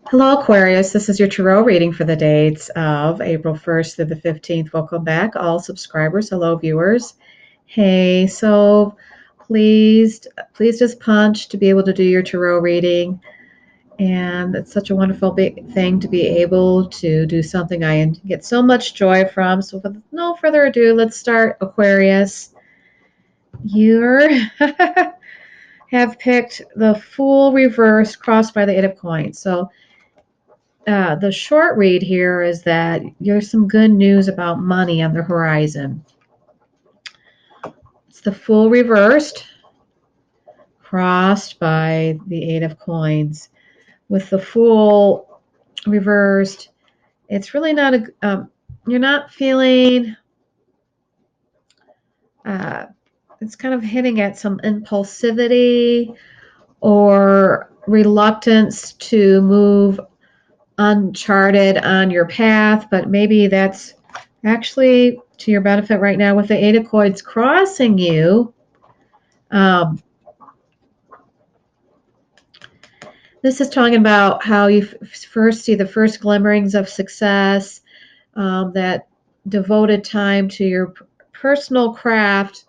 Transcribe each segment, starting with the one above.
Hello, Aquarius. This is your tarot reading for the dates of April 1st through the 15th. Welcome back, all subscribers. Hello, viewers. Hey, so please just punch to be able to do your tarot reading. And it's such a wonderful big thing to be able to do something I get so much joy from. So, with no further ado, let's start, Aquarius. You have picked the Fool reverse crossed by the Eight of Coins. So, the short read here is that there's some good news about money on the horizon. It's the Fool reversed, crossed by the Eight of Coins. With the Fool reversed, it's really not you're not feeling, uh, it's kind of hinting at some impulsivity or reluctance to move uncharted on your path, but maybe that's actually to your benefit right now with the Eight of Coins crossing you. This is talking about how you first see the first glimmerings of success, that devoted time to your personal craft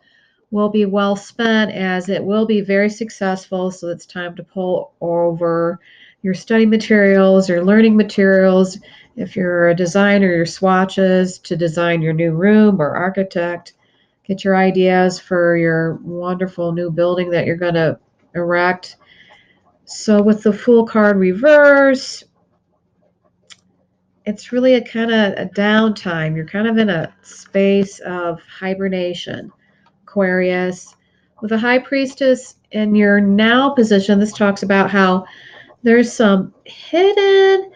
will be well spent as it will be very successful. So it's time to pull over your study materials, your learning materials. If you're a designer, your swatches to design your new room or architect, get your ideas for your wonderful new building that you're going to erect. So with the Fool card reverse, it's really a kind of a downtime. You're kind of in a space of hibernation, Aquarius. With a High Priestess in your now position, this talks about how there's some hidden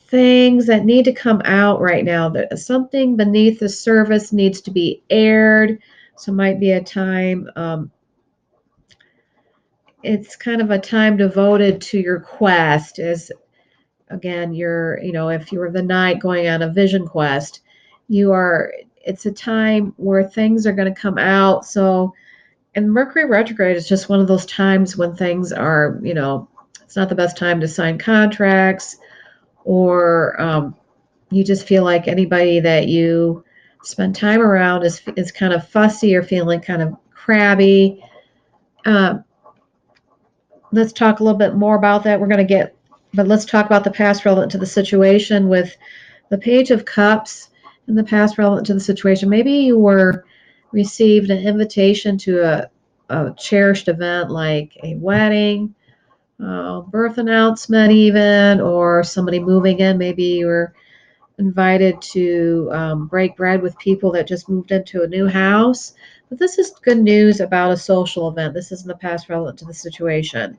things that need to come out right now. That something beneath the surface needs to be aired. So it might be a time, it's kind of a time devoted to your quest. As again, if you were the knight going on a vision quest, it's a time where things are going to come out. So, and Mercury retrograde is just one of those times when things are, it's not the best time to sign contracts, or you just feel like anybody that you spend time around is kind of fussy or feeling kind of crabby. Uh, let's talk a little bit more about that. But let's talk about the past relevant to the situation with the Page of Cups in the past relevant to the situation. Maybe you received an invitation to a cherished event like a wedding, birth announcement, even, or somebody moving in. Maybe you were invited to break bread with people that just moved into a new house. But this is good news about a social event. This is in the past relevant to the situation.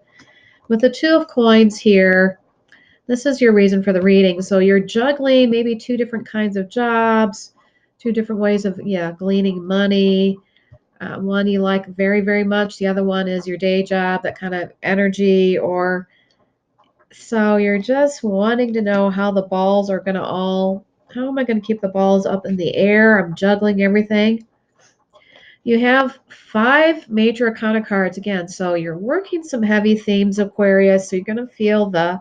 With the Two of Coins here, this is your reason for the reading. So you're juggling maybe two different kinds of jobs, two different ways of, gleaning money. One you like very, very much. The other one is your day job, that kind of energy. Or so you're just wanting to know how the balls are going to how am I going to keep the balls up in the air? I'm juggling everything. You have 5 major arcana cards again. So you're working some heavy themes, Aquarius. So you're going to feel the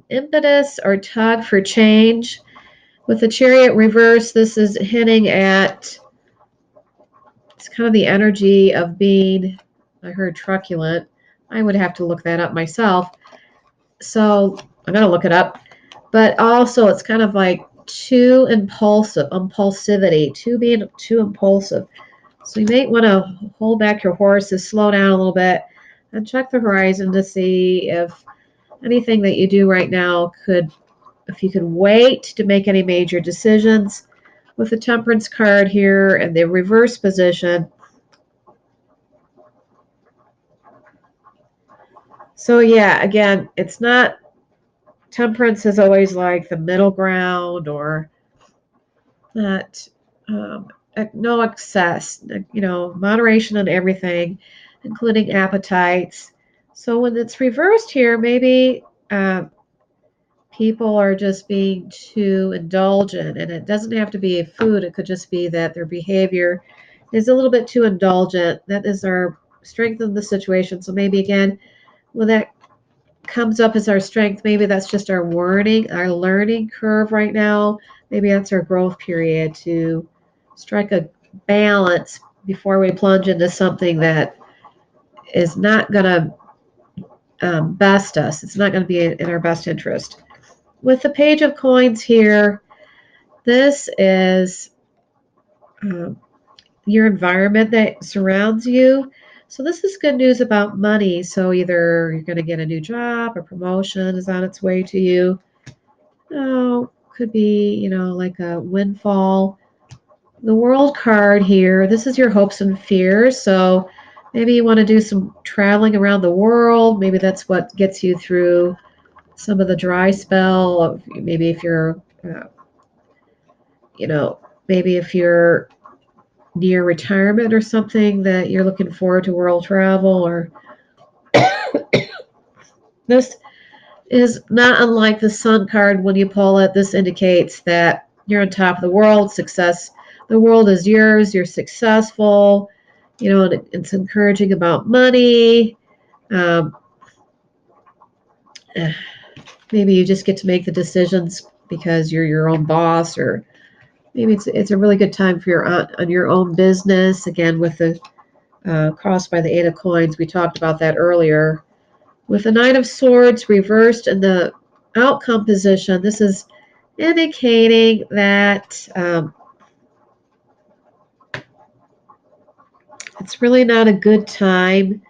impetus or tug for change. With the Chariot reverse, this is hinting at, it's kind of the energy of being, I heard truculent. I would have to look that up myself. So I'm going to look it up. But also, it's kind of like impulsivity, being too impulsive. So you may want to hold back your horses, slow down a little bit, and check the horizon to see if anything that you do right now if you could wait to make any major decisions. With the Temperance card here and the reverse position. So yeah, again, it's not, Temperance is always like the middle ground, or not, no excess, moderation in everything, including appetites. So when it's reversed here, maybe people are just being too indulgent, and it doesn't have to be a food. It could just be that their behavior is a little bit too indulgent. That is our strength of the situation. So maybe again, with that comes up as our strength, maybe that's just our learning curve right now. Maybe that's our growth period to strike a balance before we plunge into something that is not going to best us. It's not going to be in our best interest. With the Page of Coins here, this is your environment that surrounds you. So this is good news about money. So either you're going to get a new job, a promotion is on its way to you. Oh, could be, like a windfall. The World card here, this is your hopes and fears. So maybe you want to do some traveling around the world. Maybe that's what gets you through some of the dry spell of maybe if you're, maybe if you're near retirement or something that you're looking forward to world travel, or this is not unlike the Sun card when you pull it. This indicates that you're on top of the world, success. The world is yours, you're successful, and it's encouraging about money. Um, maybe you just get to make the decisions because you're your own boss, or maybe it's a really good time for your own business. Again, with the crossed by the Eight of Coins, we talked about that earlier. With the Knight of Swords reversed in the outcome position, this is indicating that it's really not a good time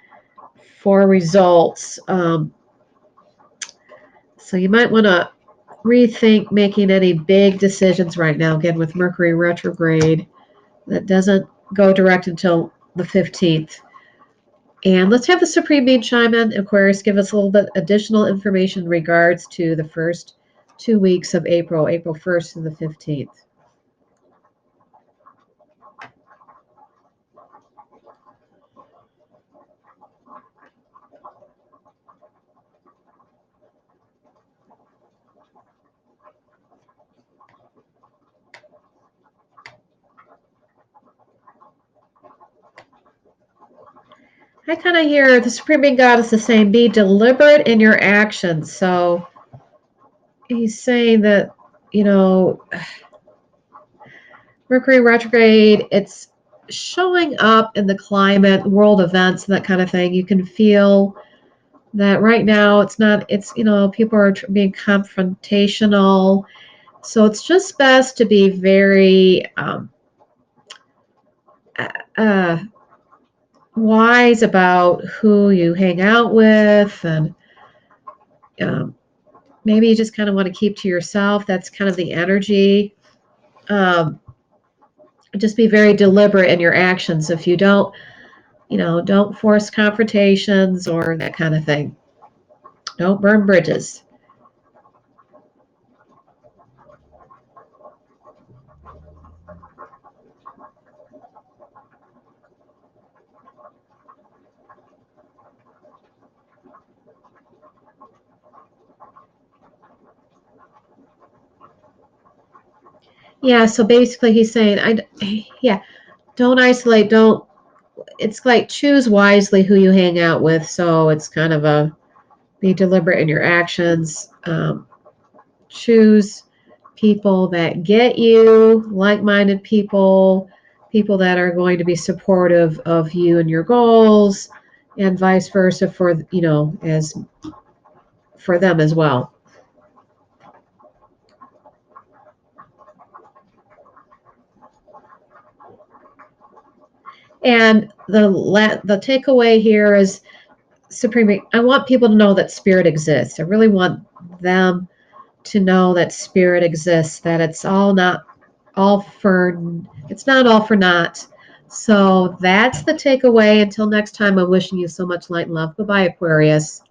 for results. So you might want to rethink making any big decisions right now. Again, with Mercury retrograde, that doesn't go direct until the 15th. And let's have the Supreme Being chime in. Aquarius, give us a little bit additional information in regards to the first 2 weeks of April 1st to the 15th. I kind of hear the Supreme Being Goddess is saying, be deliberate in your actions. So he's saying that, Mercury retrograde, it's showing up in the climate, world events, and that kind of thing. You can feel that right now people are being confrontational. So it's just best to be very wise about who you hang out with, and maybe you just kind of want to keep to yourself. That's kind of the energy. Just be very deliberate in your actions. If you don't force confrontations or that kind of thing. Don't burn bridges. Yeah, so basically he's saying, don't isolate, it's like choose wisely who you hang out with. So it's kind of be deliberate in your actions. Choose people that get you, like-minded people, people that are going to be supportive of you and your goals, and vice versa as for them as well. And the takeaway here is Supreme. I want people to know that spirit exists. I really want them to know that spirit exists. That it's not all for naught. So that's the takeaway. Until next time, I'm wishing you so much light and love. Bye-bye, Aquarius.